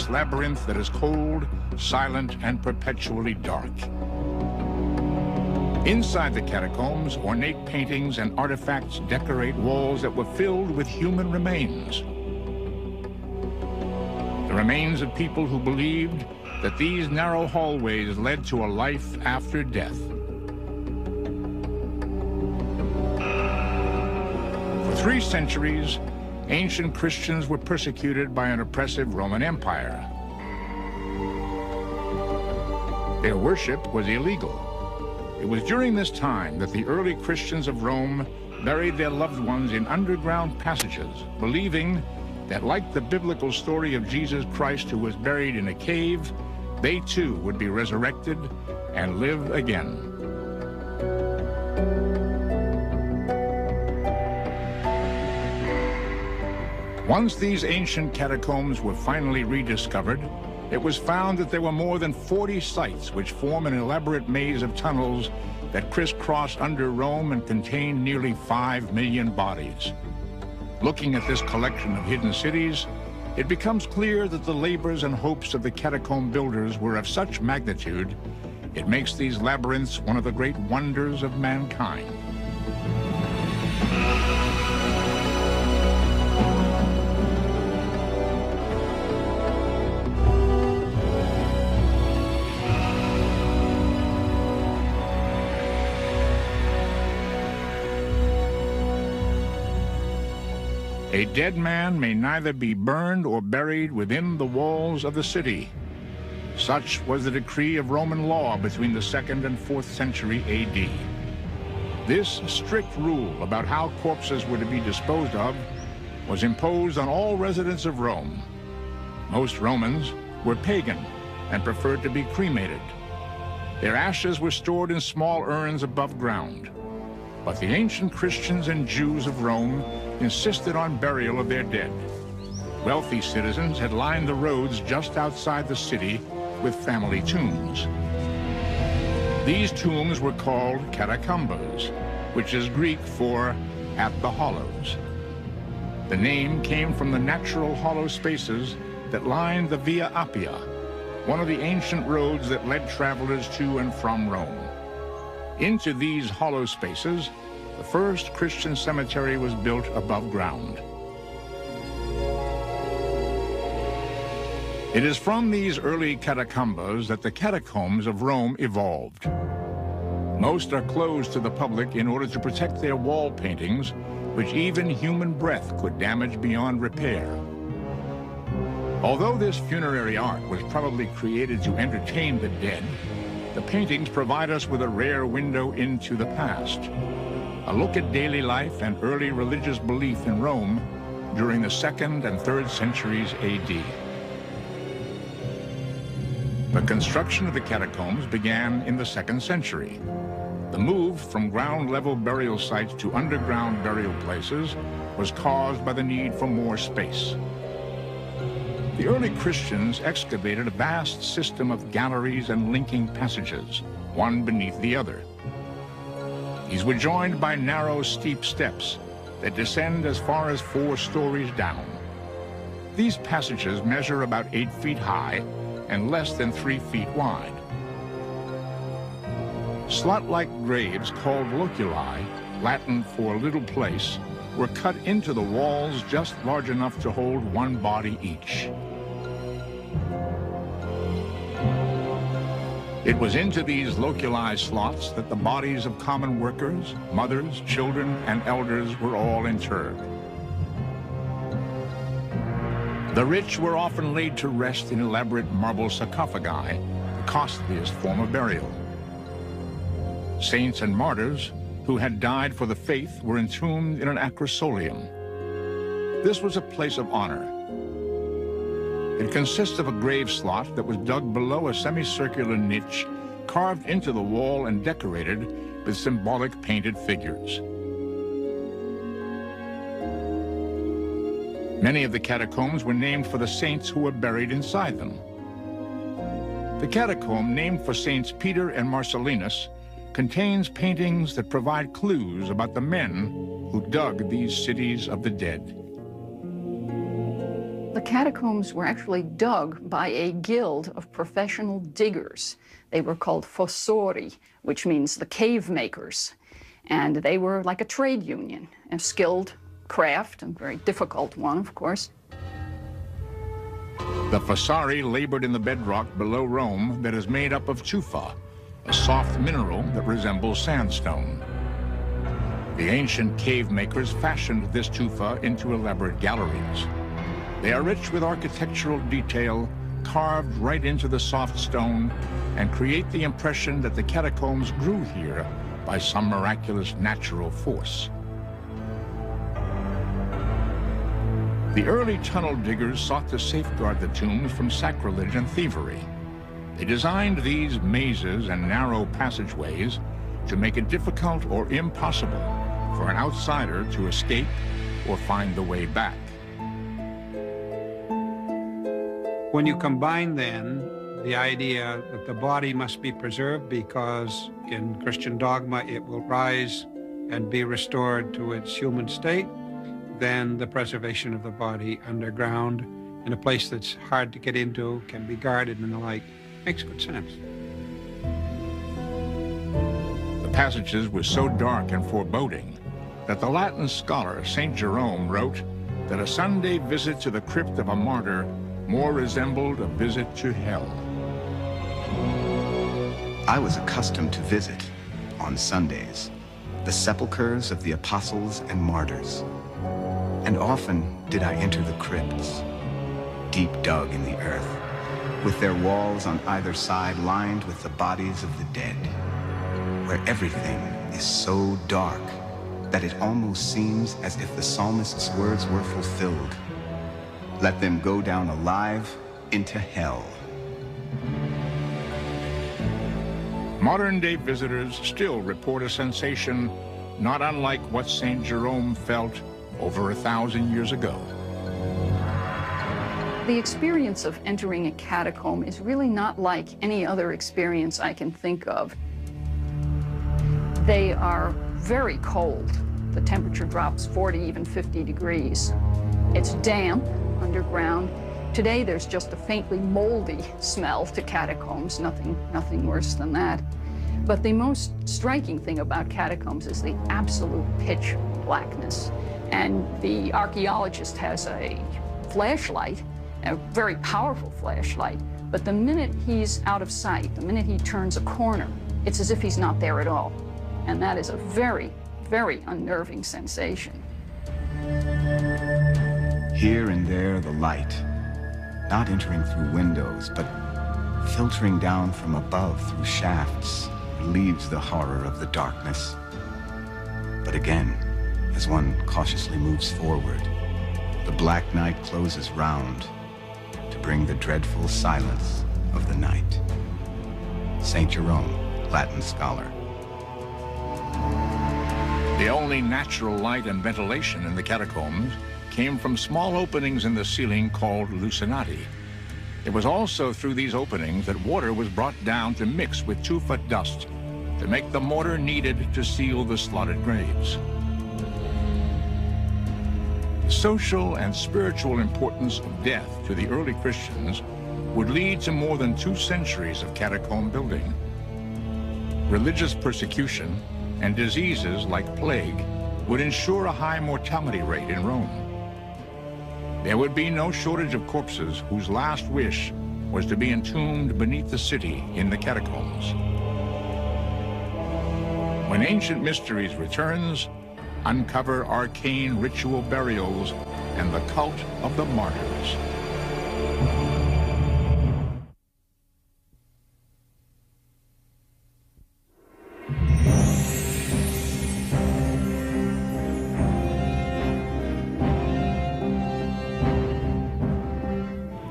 Labyrinth that is cold, silent, and perpetually dark. Inside the catacombs, ornate paintings and artifacts decorate walls that were filled with human remains. The remains of people who believed that these narrow hallways led to a life after death. For 3 centuries, ancient Christians were persecuted by an oppressive Roman Empire. Their worship was illegal. It was during this time that the early Christians of Rome buried their loved ones in underground passages, believing that, like the biblical story of Jesus Christ who was buried in a cave, they too would be resurrected and live again. Once these ancient catacombs were finally rediscovered, it was found that there were more than 40 sites which form an elaborate maze of tunnels that crisscross under Rome and contain nearly 5 million bodies. Looking at this collection of hidden cities, it becomes clear that the labors and hopes of the catacomb builders were of such magnitude, it makes these labyrinths one of the great wonders of mankind. A dead man may neither be burned or buried within the walls of the city. Such was the decree of Roman law between the 2nd and 4th century AD. This strict rule about how corpses were to be disposed of was imposed on all residents of Rome. Most Romans were pagan and preferred to be cremated. Their ashes were stored in small urns above ground. But the ancient Christians and Jews of Rome insisted on burial of their dead. Wealthy citizens had lined the roads just outside the city with family tombs. These tombs were called catacombas, which is Greek for at the hollows. The name came from the natural hollow spaces that lined the Via Appia, one of the ancient roads that led travelers to and from Rome. Into these hollow spaces, the first Christian cemetery was built above ground. It is from these early catacombas that the catacombs of Rome evolved. Most are closed to the public in order to protect their wall paintings, which even human breath could damage beyond repair. Although this funerary art was probably created to entertain the dead, the paintings provide us with a rare window into the past. A look at daily life and early religious belief in Rome during the 2nd and 3rd centuries AD. The construction of the catacombs began in the 2nd century. The move from ground-level burial sites to underground burial places was caused by the need for more space. The early Christians excavated a vast system of galleries and linking passages, one beneath the other. These were joined by narrow, steep steps that descend as far as 4 stories down. These passages measure about 8 feet high and less than 3 feet wide. Slot-like graves called loculi, Latin for little place, were cut into the walls just large enough to hold 1 body each. It was into these loculi slots that the bodies of common workers, mothers, children, and elders were all interred. The rich were often laid to rest in elaborate marble sarcophagi, the costliest form of burial. Saints and martyrs who had died for the faith were entombed in an acrosolium. This was a place of honor. It consists of a grave slot that was dug below a semicircular niche, carved into the wall and decorated with symbolic painted figures. Many of the catacombs were named for the saints who were buried inside them. The catacomb, named for Saints Peter and Marcellinus, contains paintings that provide clues about the men who dug these cities of the dead. The catacombs were actually dug by a guild of professional diggers. They were called fossori, which means the cave makers. And they were like a trade union, a skilled craft, a very difficult one, of course. The fossari labored in the bedrock below Rome that is made up of tufa, a soft mineral that resembles sandstone. The ancient cave makers fashioned this tufa into elaborate galleries. They are rich with architectural detail, carved right into the soft stone, and create the impression that the catacombs grew here by some miraculous natural force. The early tunnel diggers sought to safeguard the tombs from sacrilege and thievery. They designed these mazes and narrow passageways to make it difficult or impossible for an outsider to escape or find the way back. When you combine then the idea that the body must be preserved because in Christian dogma it will rise and be restored to its human state, then the preservation of the body underground in a place that's hard to get into, can be guarded and the like, makes good sense. The passages were so dark and foreboding that the Latin scholar St. Jerome wrote that a Sunday visit to the crypt of a martyr more resembled a visit to hell. I was accustomed to visit, on Sundays, the sepulchres of the apostles and martyrs. And often did I enter the crypts, deep dug in the earth, with their walls on either side lined with the bodies of the dead, where everything is so dark that it almost seems as if the psalmist's words were fulfilled. Let them go down alive into hell. Modern-day visitors still report a sensation not unlike what St. Jerome felt over 1,000 years ago. The experience of entering a catacomb is really not like any other experience I can think of. They are very cold. The temperature drops 40, even 50 degrees. It's damp underground. Today there's just a faintly moldy smell to catacombs, nothing worse than that. But the most striking thing about catacombs is the absolute pitch blackness. And the archaeologist has a flashlight, a very powerful flashlight, but the minute he's out of sight, the minute he turns a corner, it's as if he's not there at all. And that is a very, very unnerving sensation. Here and there, the light, not entering through windows, but filtering down from above through shafts, relieves the horror of the darkness. But again, as one cautiously moves forward, the black night closes round to bring the dreadful silence of the night. St. Jerome, Latin scholar. The only natural light and ventilation in the catacombs came from small openings in the ceiling called lucinati. It was also through these openings that water was brought down to mix with tufa dust to make the mortar needed to seal the slotted graves. The social and spiritual importance of death to the early Christians would lead to more than 2 centuries of catacomb building. Religious persecution and diseases like plague would ensure a high mortality rate in Rome. There would be no shortage of corpses whose last wish was to be entombed beneath the city in the catacombs. When Ancient Mysteries returns, uncover arcane ritual burials and the cult of the martyrs.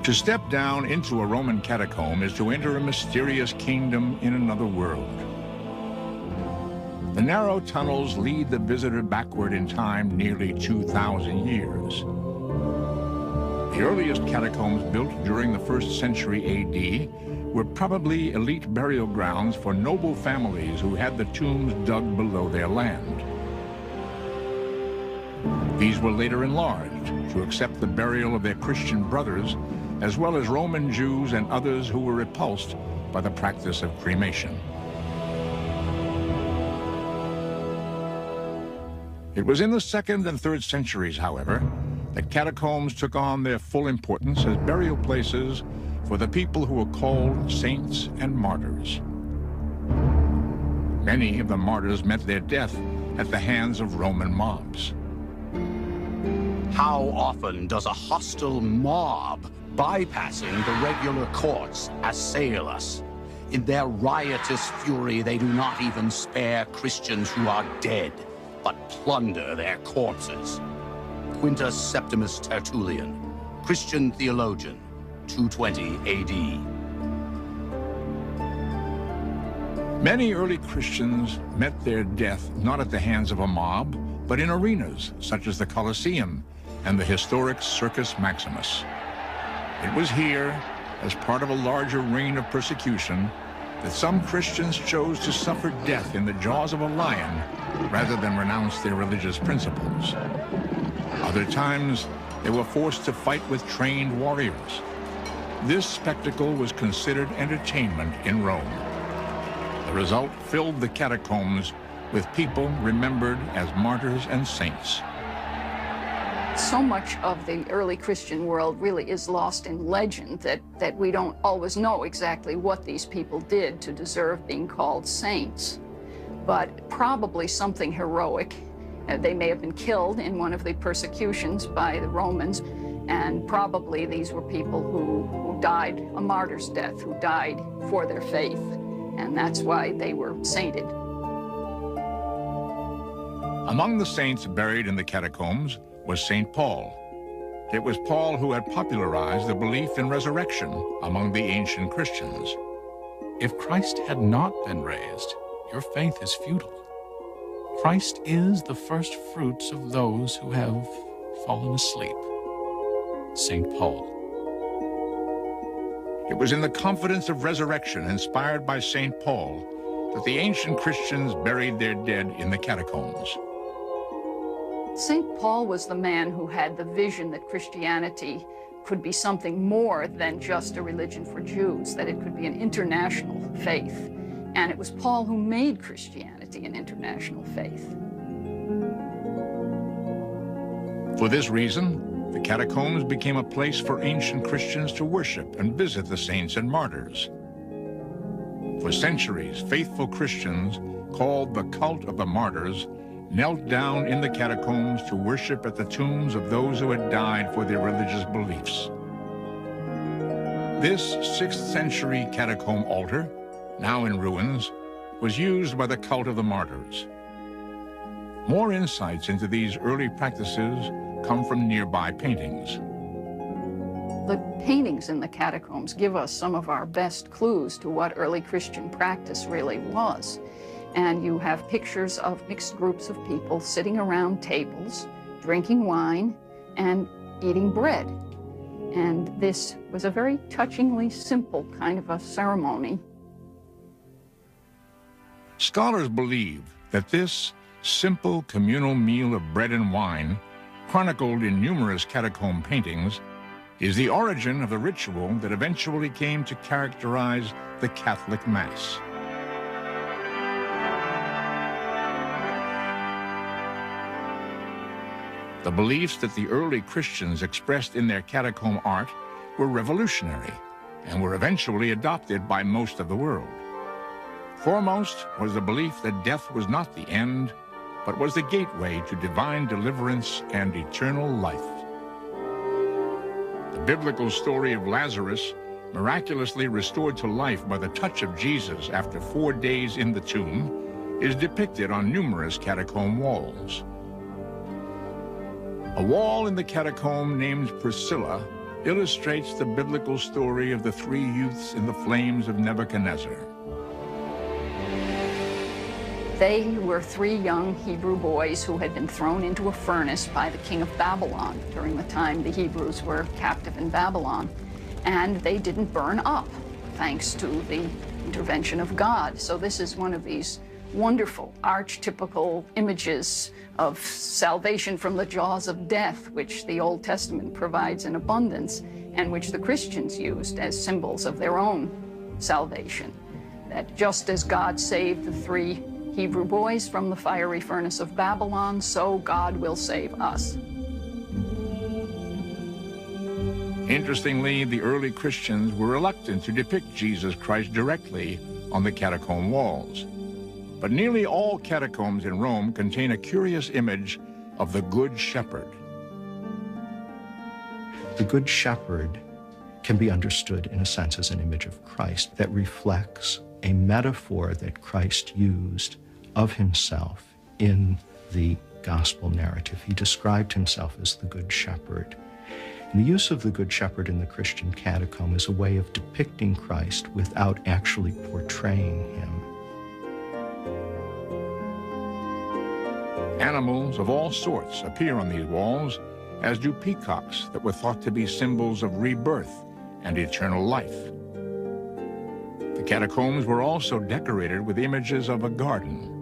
To step down into a Roman catacomb is to enter a mysterious kingdom in another world. The narrow tunnels lead the visitor backward in time nearly 2,000 years. The earliest catacombs built during the 1st century AD were probably elite burial grounds for noble families who had the tombs dug below their land. These were later enlarged to accept the burial of their Christian brothers, as well as Roman Jews and others who were repulsed by the practice of cremation. It was in the 2nd and 3rd centuries, however, that catacombs took on their full importance as burial places for the people who were called saints and martyrs. Many of the martyrs met their death at the hands of Roman mobs. How often does a hostile mob, bypassing the regular courts, assail us? In their riotous fury, they do not even spare Christians who are dead, but plunder their corpses. Quintus Septimus Tertullian, Christian theologian, 220 AD. Many early Christians met their death not at the hands of a mob, but in arenas such as the Colosseum and the historic Circus Maximus. It was here, as part of a larger reign of persecution, that some Christians chose to suffer death in the jaws of a lion rather than renounce their religious principles. Other times, they were forced to fight with trained warriors. This spectacle was considered entertainment in Rome. The result filled the catacombs with people remembered as martyrs and saints. So much of the early Christian world really is lost in legend that we don't always know exactly what these people did to deserve being called saints. But probably something heroic. They may have been killed in one of the persecutions by the Romans, and probably these were people who died a martyr's death, who died for their faith, and that's why they were sainted. Among the saints buried in the catacombs was St. Paul. It was Paul who had popularized the belief in resurrection among the ancient Christians. If Christ had not been raised, your faith is futile. Christ is the first fruits of those who have fallen asleep. St. Paul. It was in the confidence of resurrection inspired by St. Paul that the ancient Christians buried their dead in the catacombs. St. Paul was the man who had the vision that Christianity could be something more than just a religion for Jews, that it could be an international faith. And it was Paul who made Christianity an international faith. For this reason, the catacombs became a place for ancient Christians to worship and visit the saints and martyrs. For centuries, faithful Christians, called the cult of the martyrs, knelt down in the catacombs to worship at the tombs of those who had died for their religious beliefs. This 6th century catacomb altar, now in ruins, was used by the cult of the martyrs. More insights into these early practices come from nearby paintings. The paintings in the catacombs give us some of our best clues to what early Christian practice really was. And you have pictures of mixed groups of people sitting around tables, drinking wine, and eating bread. And this was a very touchingly simple kind of a ceremony. Scholars believe that this simple communal meal of bread and wine, chronicled in numerous catacomb paintings, is the origin of the ritual that eventually came to characterize the Catholic Mass. The beliefs that the early Christians expressed in their catacomb art were revolutionary and were eventually adopted by most of the world. Foremost was the belief that death was not the end, but was the gateway to divine deliverance and eternal life. The biblical story of Lazarus, miraculously restored to life by the touch of Jesus after 4 days in the tomb, is depicted on numerous catacomb walls. A wall in the catacomb named Priscilla illustrates the biblical story of the 3 youths in the flames of Nebuchadnezzar. They were 3 young Hebrew boys who had been thrown into a furnace by the king of Babylon during the time the Hebrews were captive in Babylon. And they didn't burn up, thanks to the intervention of God. So this is one of these wonderful, archetypical images of salvation from the jaws of death, which the Old Testament provides in abundance, and which the Christians used as symbols of their own salvation. That just as God saved the 3 Hebrew boys from the fiery furnace of Babylon, so God will save us. Interestingly, the early Christians were reluctant to depict Jesus Christ directly on the catacomb walls. But nearly all catacombs in Rome contain a curious image of the Good Shepherd. The Good Shepherd can be understood in a sense as an image of Christ that reflects a metaphor that Christ used of himself in the gospel narrative. He described himself as the Good Shepherd. And the use of the Good Shepherd in the Christian catacomb is a way of depicting Christ without actually portraying him. Animals of all sorts appear on these walls, as do peacocks that were thought to be symbols of rebirth and eternal life. The catacombs were also decorated with images of a garden.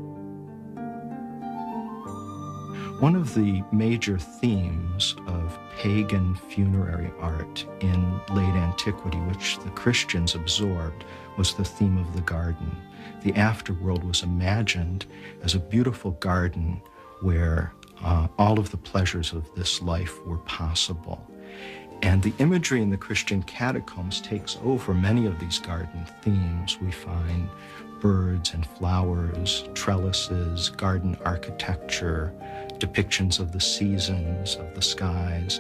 One of the major themes of pagan funerary art in late antiquity, which the Christians absorbed, was the theme of the garden. The afterworld was imagined as a beautiful garden where all of the pleasures of this life were possible. And the imagery in the Christian catacombs takes over many of these garden themes. We find birds and flowers, trellises, garden architecture, depictions of the seasons, of the skies.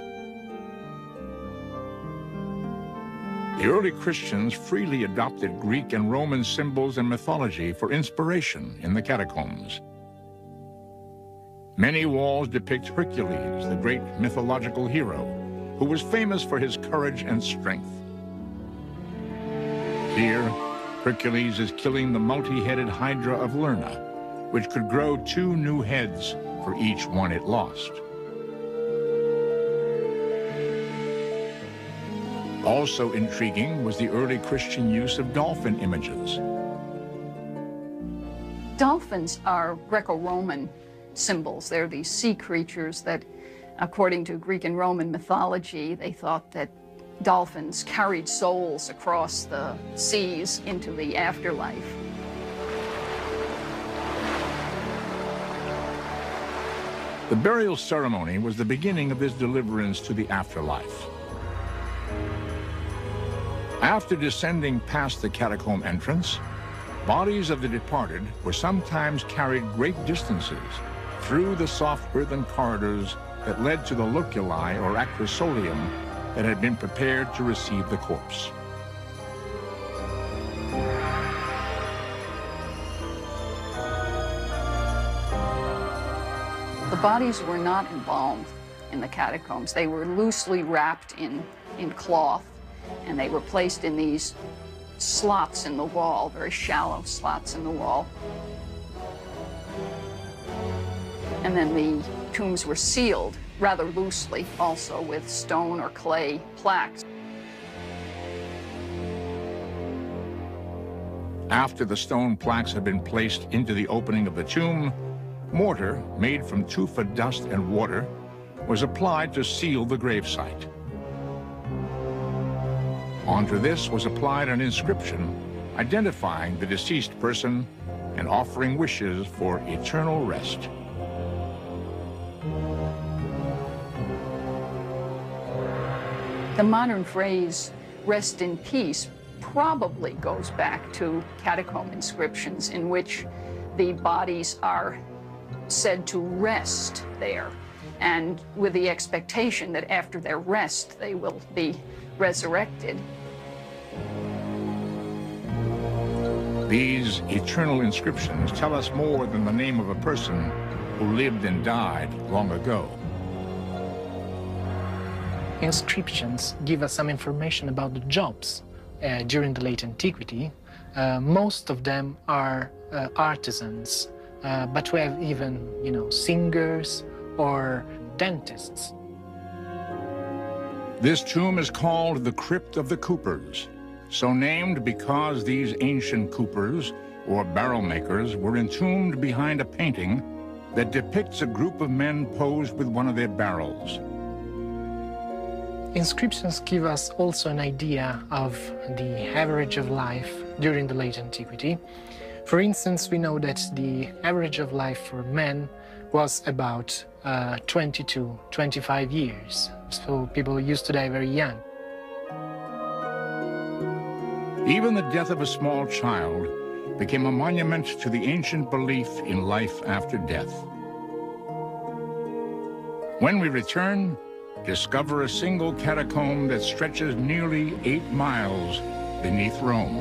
The early Christians freely adopted Greek and Roman symbols and mythology for inspiration in the catacombs. Many walls depict Hercules, the great mythological hero, who was famous for his courage and strength. Here, Hercules is killing the multi-headed Hydra of Lerna, which could grow 2 new heads for each one it lost. Also intriguing was the early Christian use of dolphin images. Dolphins are Greco-Roman symbols. They're these sea creatures that, according to Greek and Roman mythology, they thought that dolphins carried souls across the seas into the afterlife. The burial ceremony was the beginning of this deliverance to the afterlife. After descending past the catacomb entrance, bodies of the departed were sometimes carried great distances through the soft earthen corridors that led to the loculi or acrosolium that had been prepared to receive the corpse. The bodies were not embalmed in the catacombs. They were loosely wrapped in cloth, and they were placed in these slots in the wall, very shallow slots in the wall. And then the tombs were sealed rather loosely, also with stone or clay plaques. After the stone plaques had been placed into the opening of the tomb, mortar, made from tufa dust and water, was applied to seal the gravesite. Onto this was applied an inscription identifying the deceased person and offering wishes for eternal rest. The modern phrase, "rest in peace," probably goes back to catacomb inscriptions in which the bodies are said to rest there, and with the expectation that after their rest they will be resurrected. These eternal inscriptions tell us more than the name of a person who lived and died long ago. Inscriptions give us some information about the jobs during the late antiquity. Most of them are artisans but we have even, singers or dentists. This tomb is called the Crypt of the Coopers, so named because these ancient coopers, or barrel makers, were entombed behind a painting that depicts a group of men posed with one of their barrels. Inscriptions give us also an idea of the average of life during the late antiquity. For instance, we know that the average of life for men was about 20 to 25 years. So people used to die very young. Even the death of a small child became a monument to the ancient belief in life after death. When we return, discover a single catacomb that stretches nearly 8 miles beneath Rome.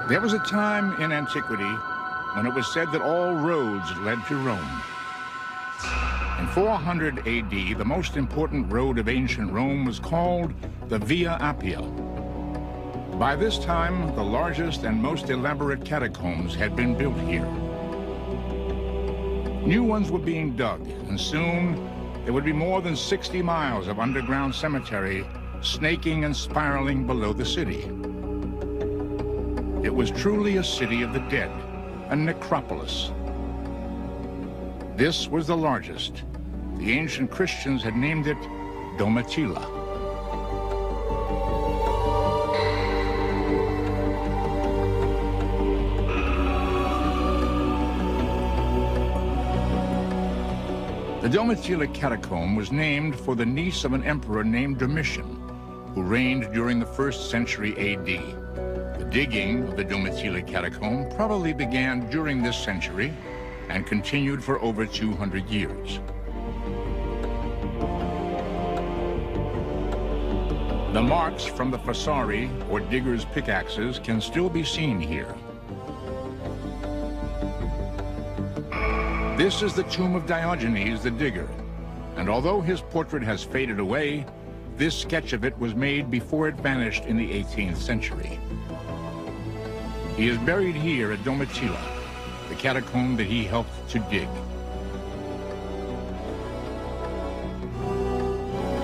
There was a time in antiquity when it was said that all roads led to Rome. In 400 AD, the most important road of ancient Rome was called the Via Appia. By this time, the largest and most elaborate catacombs had been built here. New ones were being dug, and soon there would be more than 60 miles of underground cemetery snaking and spiraling below the city. It was truly a city of the dead, a necropolis. This was the largest. The ancient Christians had named it Domitilla. The Domitilla catacomb was named for the niece of an emperor named Domitian, who reigned during the 1st century AD. The digging of the Domitilla catacomb probably began during this century and continued for over 200 years. The marks from the fossari, or diggers' pickaxes, can still be seen here. This is the tomb of Diogenes the digger, and although his portrait has faded away, this sketch of it was made before it vanished in the 18th century. He is buried here at Domitilla, the catacomb that he helped to dig.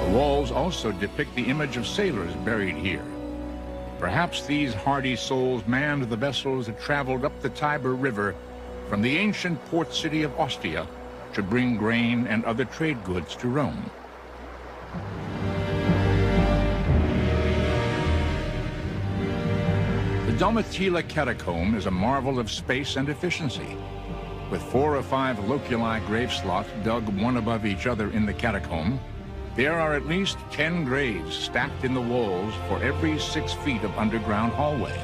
The walls also depict the image of sailors buried here. Perhaps these hardy souls manned the vessels that traveled up the Tiber River from the ancient port city of Ostia to bring grain and other trade goods to Rome. The Domitilla catacomb is a marvel of space and efficiency. With 4 or 5 loculi grave slots dug one above each other in the catacomb, there are at least 10 graves stacked in the walls for every 6 feet of underground hallway.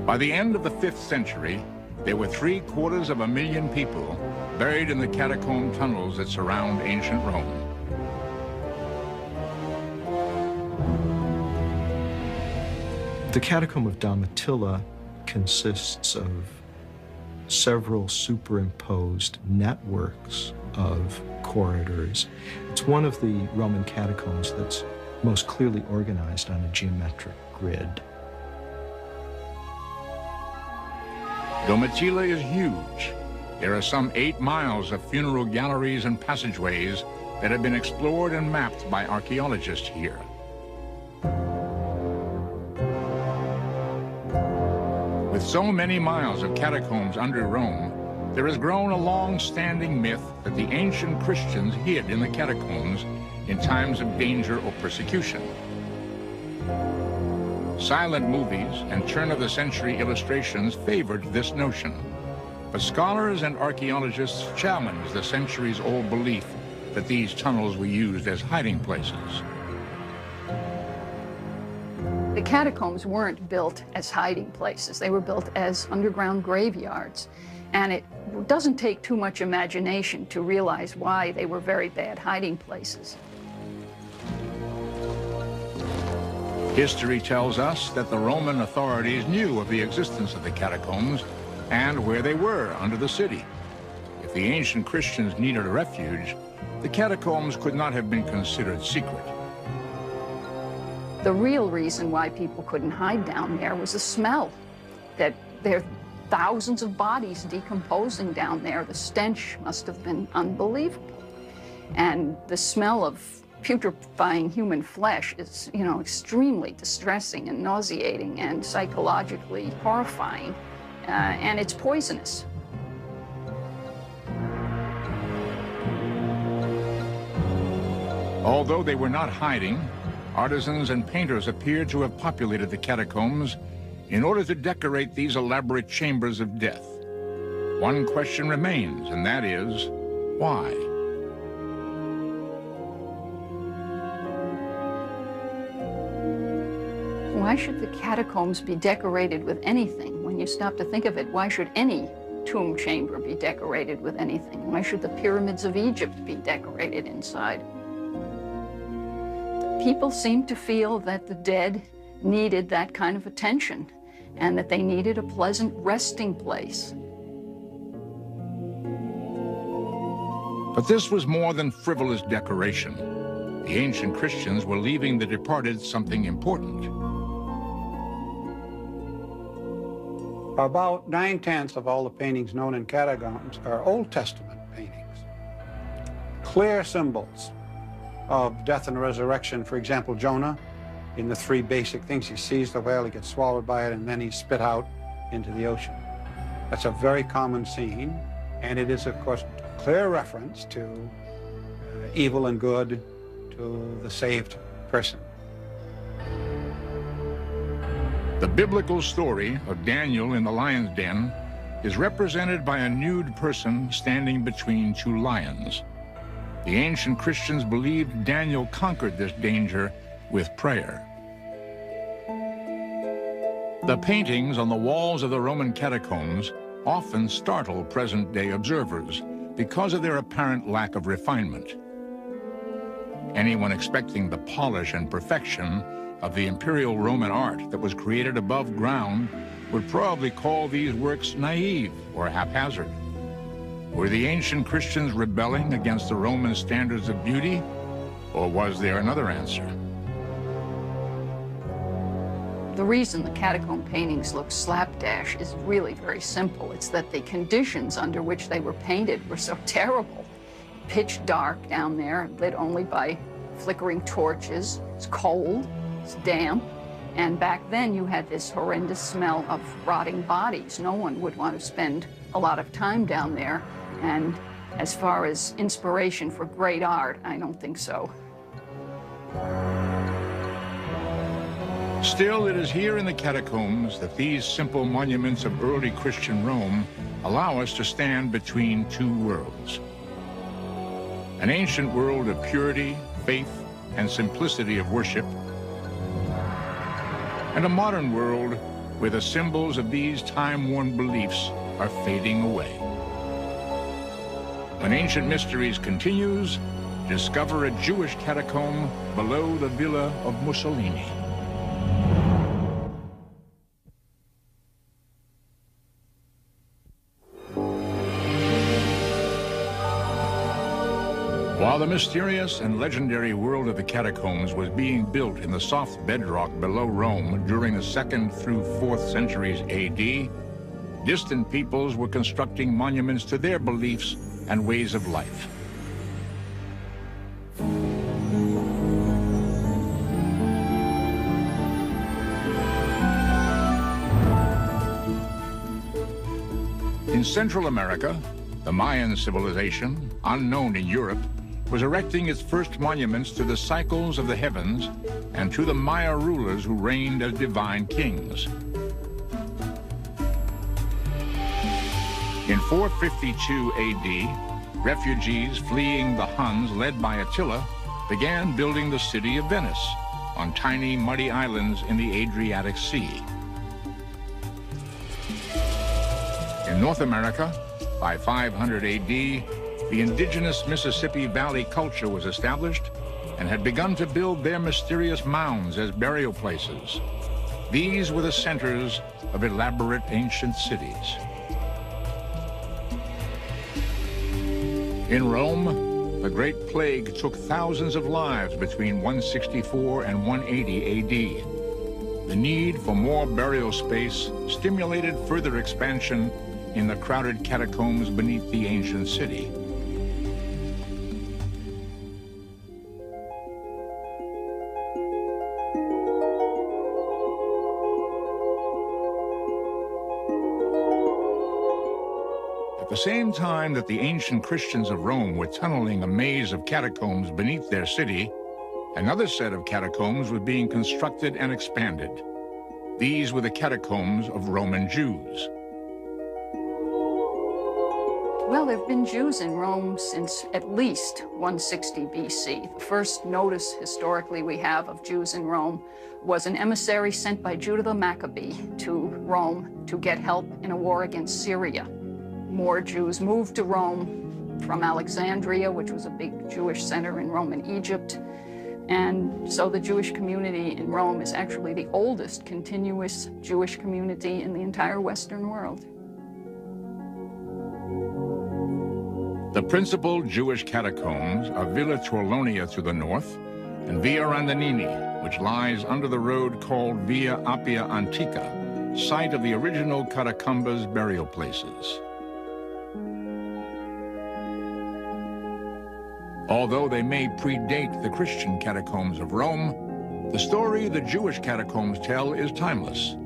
By the end of the 5th century, there were 750,000 people buried in the catacomb tunnels that surround ancient Rome. The catacomb of Domitilla consists of several superimposed networks of corridors. It's one of the Roman catacombs that's most clearly organized on a geometric grid. Domitilla is huge. There are some 8 miles of funeral galleries and passageways that have been explored and mapped by archaeologists here. With so many miles of catacombs under Rome, there has grown a long-standing myth that the ancient Christians hid in the catacombs in times of danger or persecution. Silent movies and turn-of-the-century illustrations favored this notion, but scholars and archaeologists challenge the centuries-old belief that these tunnels were used as hiding places. The catacombs weren't built as hiding places. They were built as underground graveyards. And it doesn't take too much imagination to realize why they were very bad hiding places. History tells us that the Roman authorities knew of the existence of the catacombs and where they were under the city. If the ancient Christians needed a refuge, the catacombs could not have been considered secret. The real reason why people couldn't hide down there was the smell. That there are thousands of bodies decomposing down there. The stench must have been unbelievable. And the smell of putrefying human flesh is, extremely distressing and nauseating and psychologically horrifying. And it's poisonous. Although they were not hiding, artisans and painters appear to have populated the catacombs in order to decorate these elaborate chambers of death. One question remains, and that is, why? Why should the catacombs be decorated with anything? When you stop to think of it, why should any tomb chamber be decorated with anything? Why should the pyramids of Egypt be decorated inside? People seem to feel that the dead needed that kind of attention and that they needed a pleasant resting place. But this was more than frivolous decoration. The ancient Christians were leaving the departed something important. About 9/10 of all the paintings known in catacombs are Old Testament paintings. Clear symbols of death and resurrection. For example, Jonah, in the three basic things, he sees the whale, he gets swallowed by it, and then he's spit out into the ocean. That's a very common scene, and it is, of course, clear reference to evil and good, to the saved person. The biblical story of Daniel in the lion's den is represented by a nude person standing between two lions. The ancient Christians believed Daniel conquered this danger with prayer. The paintings on the walls of the Roman catacombs often startle present-day observers because of their apparent lack of refinement. Anyone expecting the polish and perfection of the imperial Roman art that was created above ground would probably call these works naive or haphazard. Were the ancient Christians rebelling against the Roman standards of beauty, or was there another answer? The reason the catacomb paintings look slapdash is really very simple. It's that the conditions under which they were painted were so terrible. Pitch dark down there, lit only by flickering torches. It's cold, it's damp, and back then you had this horrendous smell of rotting bodies. No one would want to spend a lot of time down there, and as far as inspiration for great art, I don't think so. Still, it is here in the catacombs that these simple monuments of early Christian Rome allow us to stand between two worlds. An ancient world of purity, faith, and simplicity of worship, and a modern world where the symbols of these time-worn beliefs are fading away. When Ancient Mysteries continues, discover a Jewish catacomb below the Villa of Mussolini. While the mysterious and legendary world of the catacombs was being built in the soft bedrock below Rome during the 2nd through 4th centuries AD, distant peoples were constructing monuments to their beliefs and ways of life. In Central America, the Mayan civilization, unknown in Europe, was erecting its first monuments to the cycles of the heavens and to the Maya rulers who reigned as divine kings. In 452 AD, refugees fleeing the Huns, led by Attila, began building the city of Venice on tiny muddy islands in the Adriatic Sea. In North America, by 500 AD, the indigenous Mississippi Valley culture was established and had begun to build their mysterious mounds as burial places. These were the centers of elaborate ancient cities. In Rome, the Great Plague took thousands of lives between 164 and 180 AD. The need for more burial space stimulated further expansion in the crowded catacombs beneath the ancient city. At the same time that the ancient Christians of Rome were tunneling a maze of catacombs beneath their city, another set of catacombs was being constructed and expanded. These were the catacombs of Roman Jews. Well, there have been Jews in Rome since at least 160 BC. The first notice historically we have of Jews in Rome was an emissary sent by Judah the Maccabee to Rome to get help in a war against Syria. More Jews moved to Rome from Alexandria, which was a big Jewish center in Roman Egypt. And so the Jewish community in Rome is actually the oldest continuous Jewish community in the entire Western world. The principal Jewish catacombs are Villa Torlonia to the north and Via Randonini, which lies under the road called Via Appia Antica, site of the original catacombas burial places. Although they may predate the Christian catacombs of Rome, the story the Jewish catacombs tell is timeless.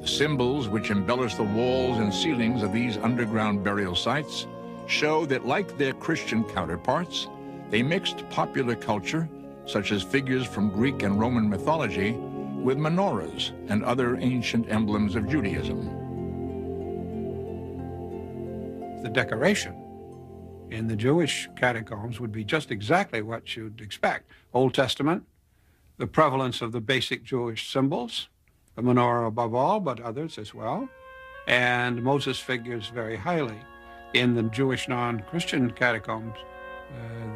The symbols which embellish the walls and ceilings of these underground burial sites show that, like their Christian counterparts, they mixed popular culture, such as figures from Greek and Roman mythology, with menorahs and other ancient emblems of Judaism. The decoration in the Jewish catacombs would be just exactly what you'd expect. Old Testament, the prevalence of the basic Jewish symbols, the menorah above all, but others as well, and Moses figures very highly. In the Jewish non-Christian catacombs,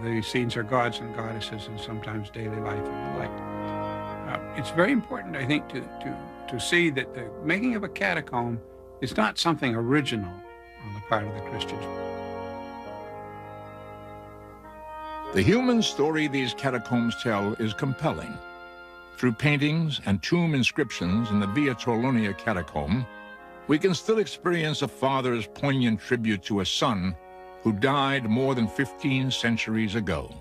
the scenes are gods and goddesses and sometimes daily life and the like. It's very important, I think, to see that the making of a catacomb is not something original on the part of the Christians. The human story these catacombs tell is compelling. Through paintings and tomb inscriptions in the Via Torlonia catacomb, we can still experience a father's poignant tribute to a son who died more than 15 centuries ago.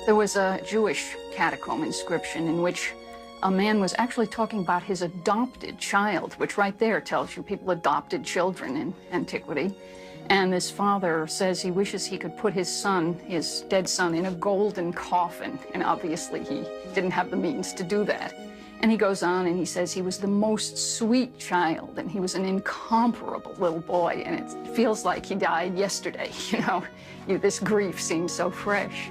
There was a Jewish catacomb inscription in which a man was actually talking about his adopted child, which right there tells you people adopted children in antiquity. And this father says he wishes he could put his son, his dead son, in a golden coffin. And obviously he didn't have the means to do that. And he goes on and he says he was the most sweet child and he was an incomparable little boy. And it feels like he died yesterday, you know. This grief seems so fresh.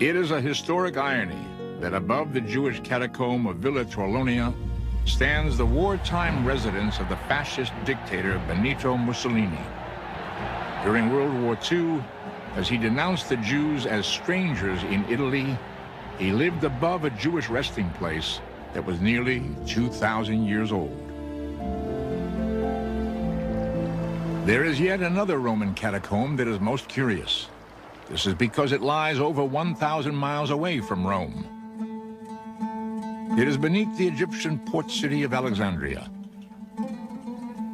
It is a historic irony that above the Jewish catacomb of Villa Torlonia stands the wartime residence of the fascist dictator Benito Mussolini. During World War II, as he denounced the Jews as strangers in Italy, he lived above a Jewish resting place that was nearly 2,000 years old. There is yet another Roman catacomb that is most curious. This is because it lies over 1,000 miles away from Rome. It is beneath the Egyptian port city of Alexandria.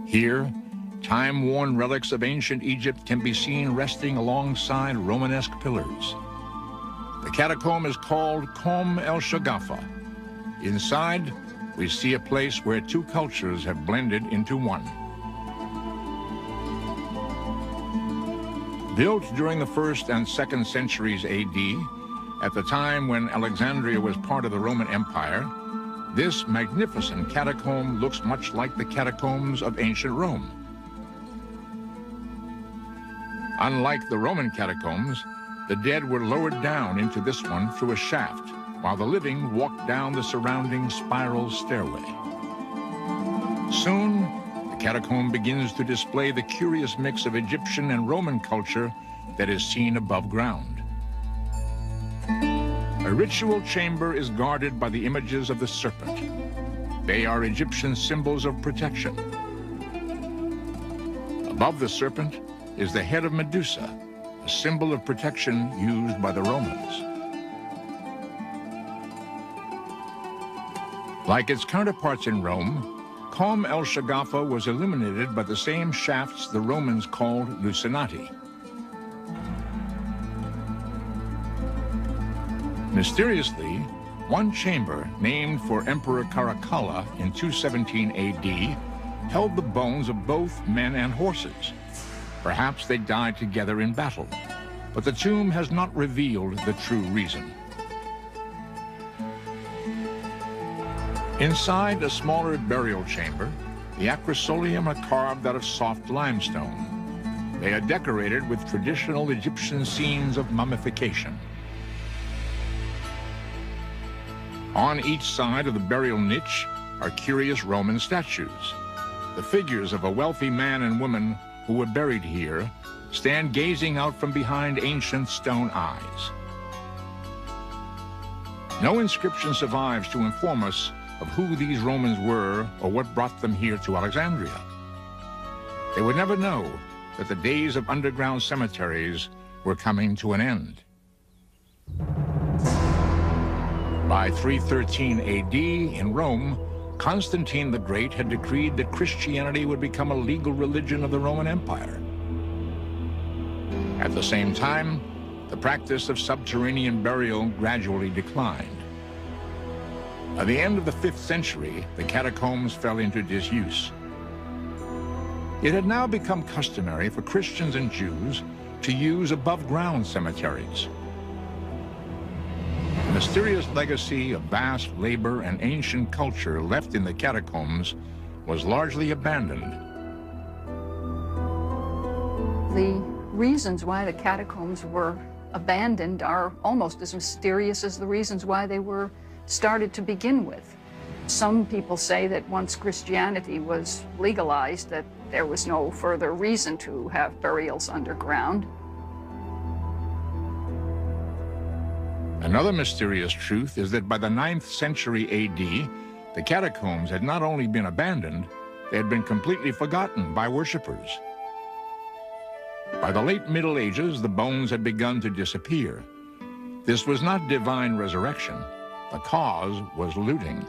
Here, time-worn relics of ancient Egypt can be seen resting alongside Romanesque pillars. The catacomb is called Kom el Shagafa. Inside, we see a place where two cultures have blended into one. Built during the 1st and 2nd centuries AD, at the time when Alexandria was part of the Roman Empire, this magnificent catacomb looks much like the catacombs of ancient Rome. Unlike the Roman catacombs, the dead were lowered down into this one through a shaft, while the living walked down the surrounding spiral stairway. Soon, the catacomb begins to display the curious mix of Egyptian and Roman culture that is seen above ground. A ritual chamber is guarded by the images of the serpent. They are Egyptian symbols of protection. A Above the serpent is the head of Medusa, a symbol of protection used by the Romans. Like its counterparts in Rome, Combe el Shagafa was illuminated by the same shafts the Romans called lucinati. Mysteriously, one chamber, named for Emperor Caracalla in 217 AD, held the bones of both men and horses. Perhaps they died together in battle, but the tomb has not revealed the true reason. Inside a smaller burial chamber, the acrosolium are carved out of soft limestone. They are decorated with traditional Egyptian scenes of mummification. On each side of the burial niche are curious Roman statues. The figures of a wealthy man and woman who were buried here stand gazing out from behind ancient stone eyes. No inscription survives to inform us of who these Romans were or what brought them here to Alexandria. They would never know that the days of underground cemeteries were coming to an end. By 313 AD in Rome, Constantine the Great had decreed that Christianity would become a legal religion of the Roman Empire. At the same time, the practice of subterranean burial gradually declined. By the end of the 5th century, the catacombs fell into disuse. It had now become customary for Christians and Jews to use above-ground cemeteries. The mysterious legacy of vast labor and ancient culture left in the catacombs was largely abandoned. The reasons why the catacombs were abandoned are almost as mysterious as the reasons why they were started to begin with. Some people say that once Christianity was legalized, that there was no further reason to have burials underground. Another mysterious truth is that by the 9th century AD, the catacombs had not only been abandoned, they had been completely forgotten by worshippers. By the late Middle Ages, the bones had begun to disappear. This was not divine resurrection. The cause was looting.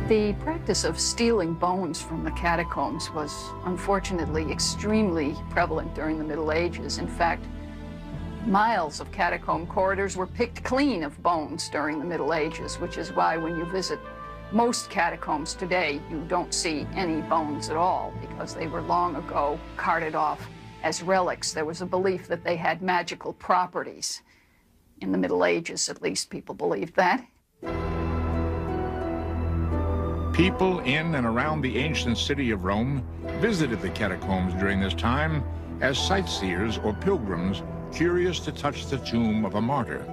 The practice of stealing bones from the catacombs was unfortunately extremely prevalent during the Middle Ages. In fact, miles of catacomb corridors were picked clean of bones during the Middle Ages, which is why when you visit most catacombs today, you don't see any bones at all, because they were long ago carted off as relics. There was a belief that they had magical properties. In the Middle Ages, at least, people believed that. People in and around the ancient city of Rome visited the catacombs during this time as sightseers or pilgrims curious to touch the tomb of a martyr.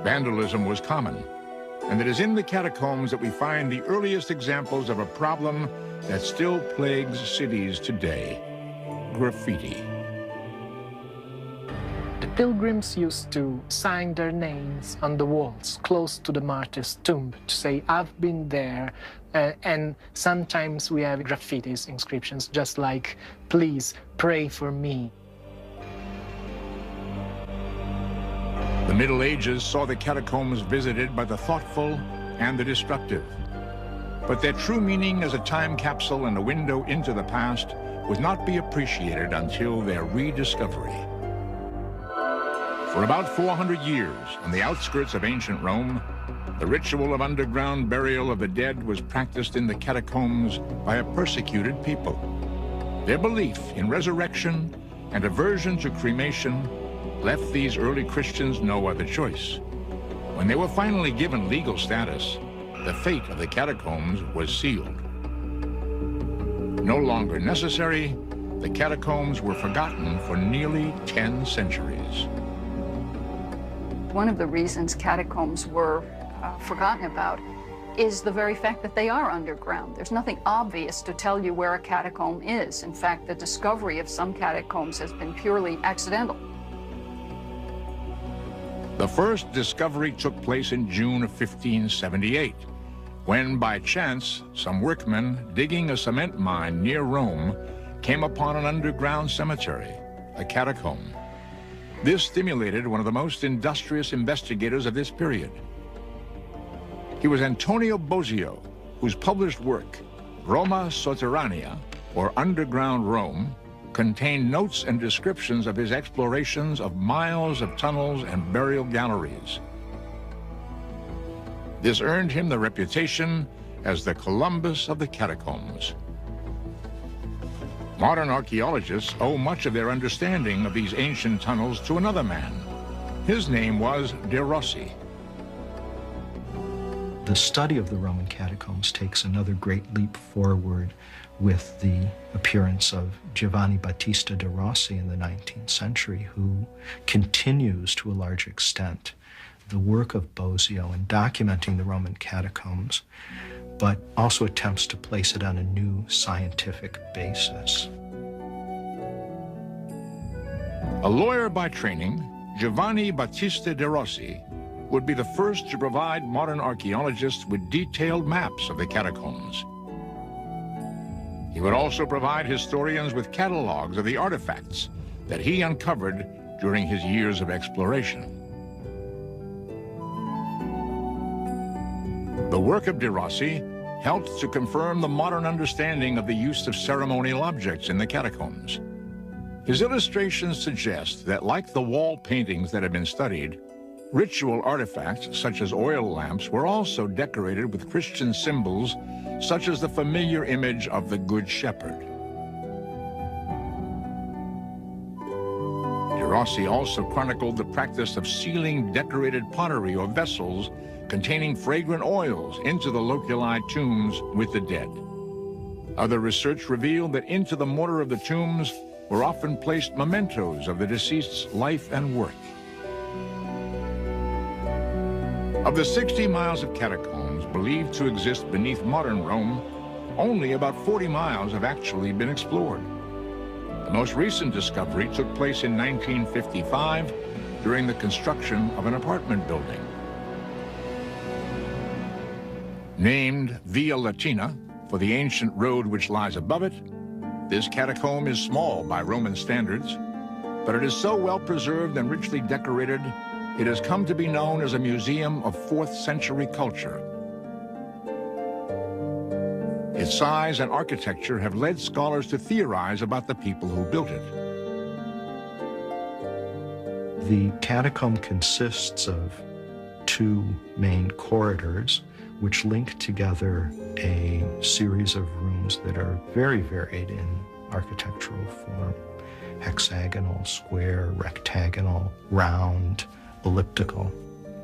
Vandalism was common, and it is in the catacombs that we find the earliest examples of a problem that still plagues cities today: graffiti. The pilgrims used to sign their names on the walls close to the martyr's tomb to say, "I've been there," and sometimes we have graffitis, inscriptions, just like, "Please pray for me." The Middle Ages saw the catacombs visited by the thoughtful and the destructive. But their true meaning as a time capsule and a window into the past would not be appreciated until their rediscovery. For about 400 years, on the outskirts of ancient Rome, the ritual of underground burial of the dead was practiced in the catacombs by a persecuted people. Their belief in resurrection and aversion to cremation left these early Christians no other choice. When they were finally given legal status, the fate of the catacombs was sealed. No longer necessary, the catacombs were forgotten for nearly 10 centuries. One of the reasons catacombs were forgotten about is the very fact that they are underground. There's nothing obvious to tell you where a catacomb is. In fact, the discovery of some catacombs has been purely accidental. The first discovery took place in June of 1578. when by chance some workmen digging a cement mine near Rome came upon an underground cemetery, a catacomb. This stimulated one of the most industrious investigators of this period. He was Antonio Bosio, whose published work, Roma Sotterranea, or Underground Rome, contained notes and descriptions of his explorations of miles of tunnels and burial galleries. This earned him the reputation as the Columbus of the catacombs. Modern archaeologists owe much of their understanding of these ancient tunnels to another man. His name was De Rossi. The study of the Roman catacombs takes another great leap forward with the appearance of Giovanni Battista de Rossi in the 19th century, who continues to a large extent the work of Bosio in documenting the Roman catacombs, but also attempts to place it on a new scientific basis. A lawyer by training, Giovanni Battista de Rossi would be the first to provide modern archaeologists with detailed maps of the catacombs. He would also provide historians with catalogs of the artifacts that he uncovered during his years of exploration. The work of De Rossi helped to confirm the modern understanding of the use of ceremonial objects in the catacombs. His illustrations suggest that, like the wall paintings that have been studied, ritual artifacts such as oil lamps were also decorated with Christian symbols such as the familiar image of the Good Shepherd. De Rossi also chronicled the practice of sealing decorated pottery or vessels containing fragrant oils into the loculi tombs with the dead. Other research revealed that into the mortar of the tombs were often placed mementos of the deceased's life and work. Of the 60 miles of catacombs believed to exist beneath modern Rome, only about 40 miles have actually been explored. The most recent discovery took place in 1955 during the construction of an apartment building. Named Via Latina for the ancient road which lies above it, this catacomb is small by Roman standards, but it is so well preserved and richly decorated, it has come to be known as a museum of 4th century culture. Its size and architecture have led scholars to theorize about the people who built it. The catacomb consists of 2 main corridors which link together a series of rooms that are very varied in architectural form: hexagonal, square, rectagonal, round, elliptical,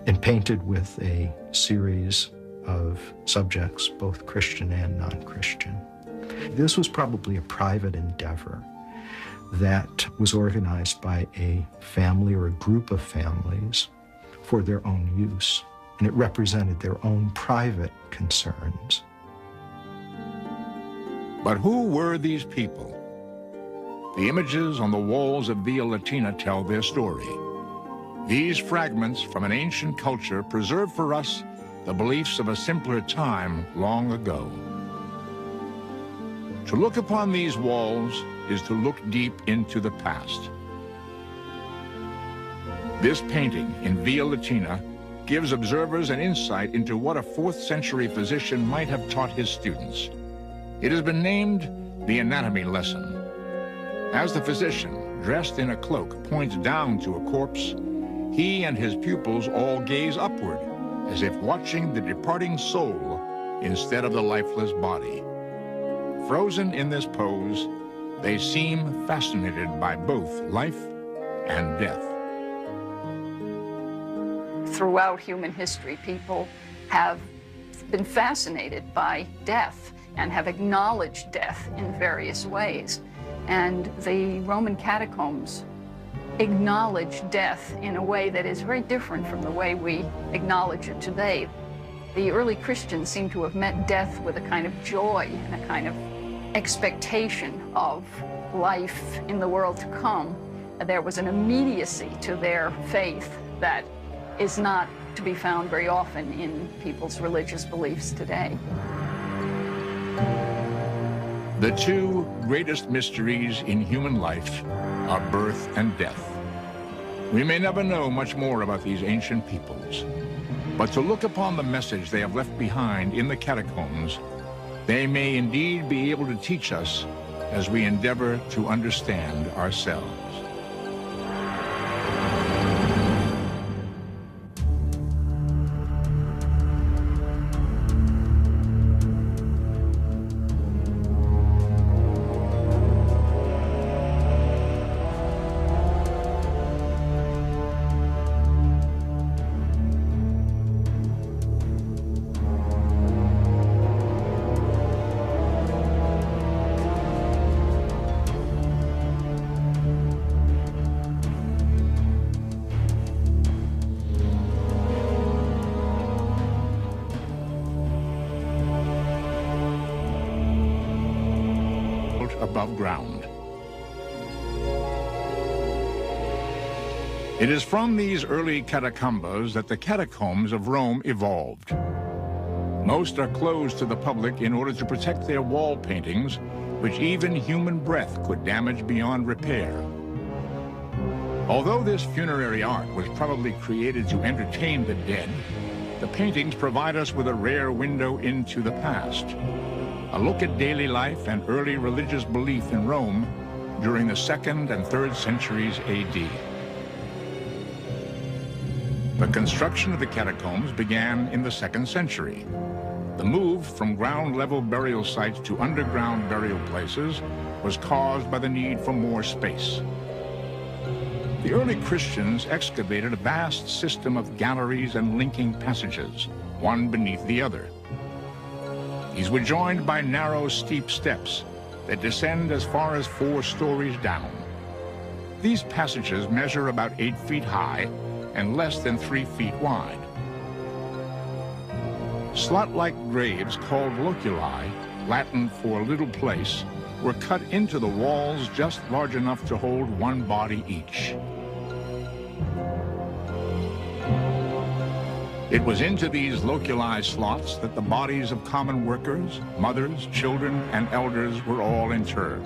and painted with a series of subjects, both Christian and non-Christian. This was probably a private endeavor that was organized by a family or a group of families for their own use, and it represented their own private concerns. But who were these people? The images on the walls of Via Latina tell their story. These fragments from an ancient culture preserve for us the beliefs of a simpler time long ago. To look upon these walls is to look deep into the past. This painting in Via Latina gives observers an insight into what a 4th century physician might have taught his students. It has been named the anatomy lesson. As the physician, dressed in a cloak, points down to a corpse, he and his pupils all gaze upward, as if watching the departing soul instead of the lifeless body. Frozen in this pose, they seem fascinated by both life and death. Throughout human history, people have been fascinated by death and have acknowledged death in various ways. And the Roman catacombs acknowledge death in a way that is very different from the way we acknowledge it today. The early Christians seem to have met death with a kind of joy and a kind of expectation of life in the world to come. There was an immediacy to their faith that is not to be found very often in people's religious beliefs today. The two greatest mysteries in human life are birth and death. We may never know much more about these ancient peoples, but to look upon the message they have left behind in the catacombs, they may indeed be able to teach us as we endeavor to understand ourselves. Above ground. It is from these early catacombas that the catacombs of Rome evolved. Most are closed to the public in order to protect their wall paintings, which even human breath could damage beyond repair. Although this funerary art was probably created to entertain the dead, the paintings provide us with a rare window into the past. A look at daily life and early religious belief in Rome during the 2nd and 3rd centuries AD. The construction of the catacombs began in the 2nd century. The move from ground-level burial sites to underground burial places was caused by the need for more space. The early Christians excavated a vast system of galleries and linking passages, one beneath the other. These were joined by narrow, steep steps that descend as far as 4 stories down. These passages measure about 8 feet high and less than 3 feet wide. Slot-like graves called loculi, Latin for little place, were cut into the walls just large enough to hold one body each. It was into these loculi slots that the bodies of common workers, mothers, children, and elders were all interred.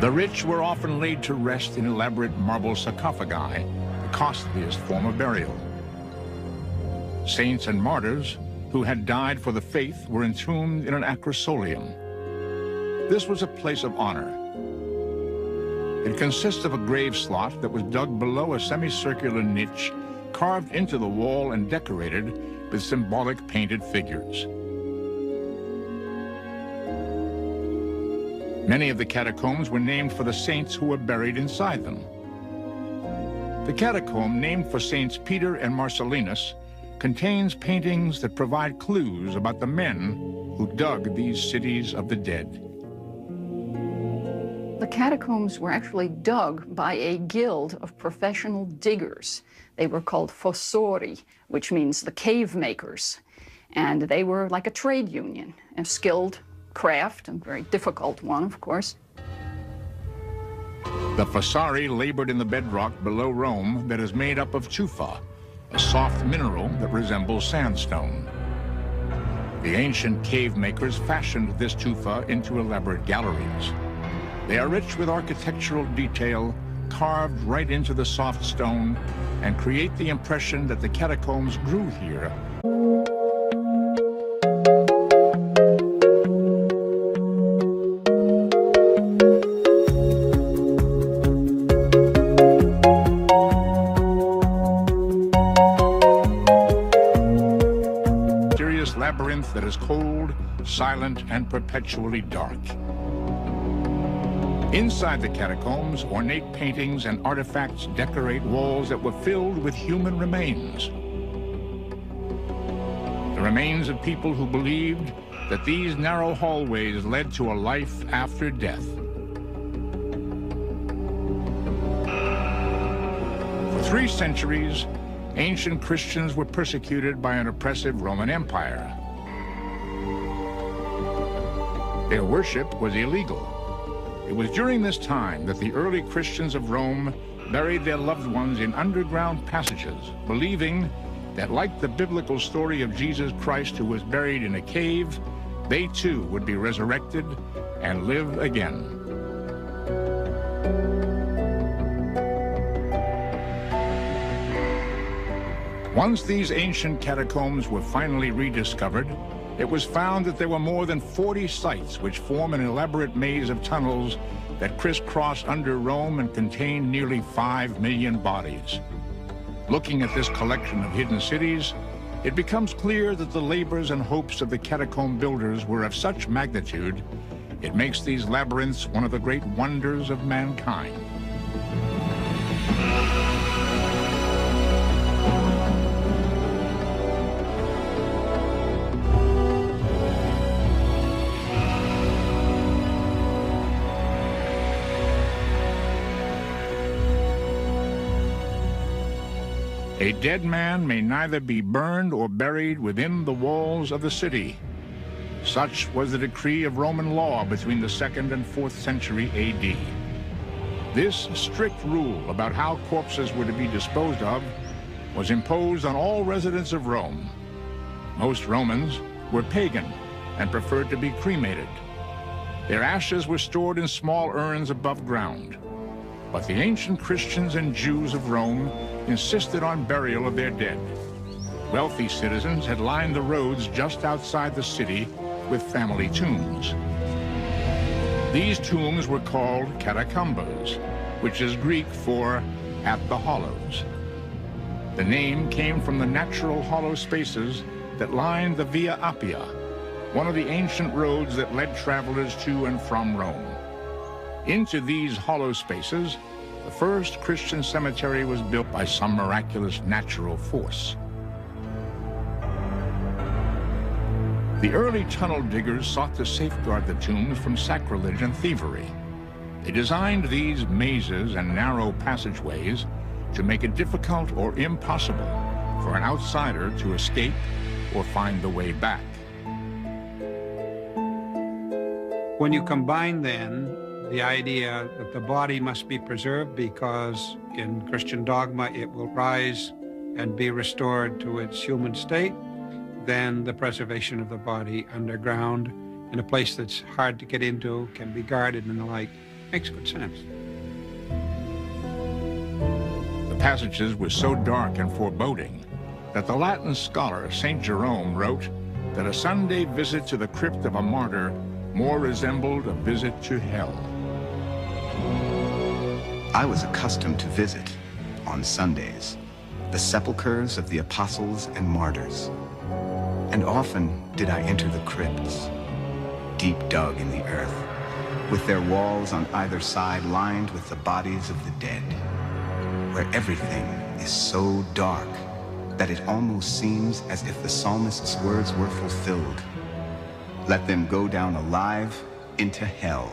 The rich were often laid to rest in elaborate marble sarcophagi, the costliest form of burial. Saints and martyrs who had died for the faith were entombed in an acrosolium. This was a place of honor. It consists of a grave slot that was dug below a semicircular niche, carved into the wall and decorated with symbolic painted figures. Many of the catacombs were named for the saints who were buried inside them. The catacomb, named for Saints Peter and Marcellinus, contains paintings that provide clues about the men who dug these cities of the dead. The catacombs were actually dug by a guild of professional diggers. They were called fossori, which means the cave makers. And they were like a trade union, a skilled craft, a very difficult one, of course. The fossari labored in the bedrock below Rome that is made up of tufa, a soft mineral that resembles sandstone. The ancient cave makers fashioned this tufa into elaborate galleries. They are rich with architectural detail, carved right into the soft stone, and create the impression that the catacombs grew here. Mysterious labyrinth that is cold, silent, and perpetually dark. Inside the catacombs, ornate paintings and artifacts decorate walls that were filled with human remains. The remains of people who believed that these narrow hallways led to a life after death. For 3 centuries, ancient Christians were persecuted by an oppressive Roman Empire. Their worship was illegal. It was during this time that the early Christians of Rome buried their loved ones in underground passages, believing that, like the biblical story of Jesus Christ who was buried in a cave, they too would be resurrected and live again. Once these ancient catacombs were finally rediscovered, it was found that there were more than 40 sites which form an elaborate maze of tunnels that crisscross under Rome and contain nearly 5 million bodies. Looking at this collection of hidden cities, it becomes clear that the labors and hopes of the catacomb builders were of such magnitude, it makes these labyrinths one of the great wonders of mankind. A dead man may neither be burned or buried within the walls of the city. Such was the decree of Roman law between the 2nd and 4th century AD. This strict rule about how corpses were to be disposed of was imposed on all residents of Rome. Most Romans were pagan and preferred to be cremated. Their ashes were stored in small urns above ground. But the ancient Christians and Jews of Rome insisted on burial of their dead. Wealthy citizens had lined the roads just outside the city with family tombs. These tombs were called catacombas, which is Greek for at the hollows. The name came from the natural hollow spaces that lined the Via Appia, one of the ancient roads that led travelers to and from Rome. Into these hollow spaces, the first Christian cemetery was built by some miraculous natural force. The early tunnel diggers sought to safeguard the tombs from sacrilege and thievery. They designed these mazes and narrow passageways to make it difficult or impossible for an outsider to escape or find the way back. When you combine then the idea that the body must be preserved because in Christian dogma it will rise and be restored to its human state, then the preservation of the body underground in a place that's hard to get into, can be guarded and the like, makes good sense. The passages were so dark and foreboding that the Latin scholar St. Jerome wrote that a Sunday visit to the crypt of a martyr more resembled a visit to hell. I was accustomed to visit, on Sundays, the sepulchres of the apostles and martyrs. And often did I enter the crypts, deep dug in the earth, with their walls on either side lined with the bodies of the dead, where everything is so dark that it almost seems as if the psalmist's words were fulfilled. Let them go down alive into hell.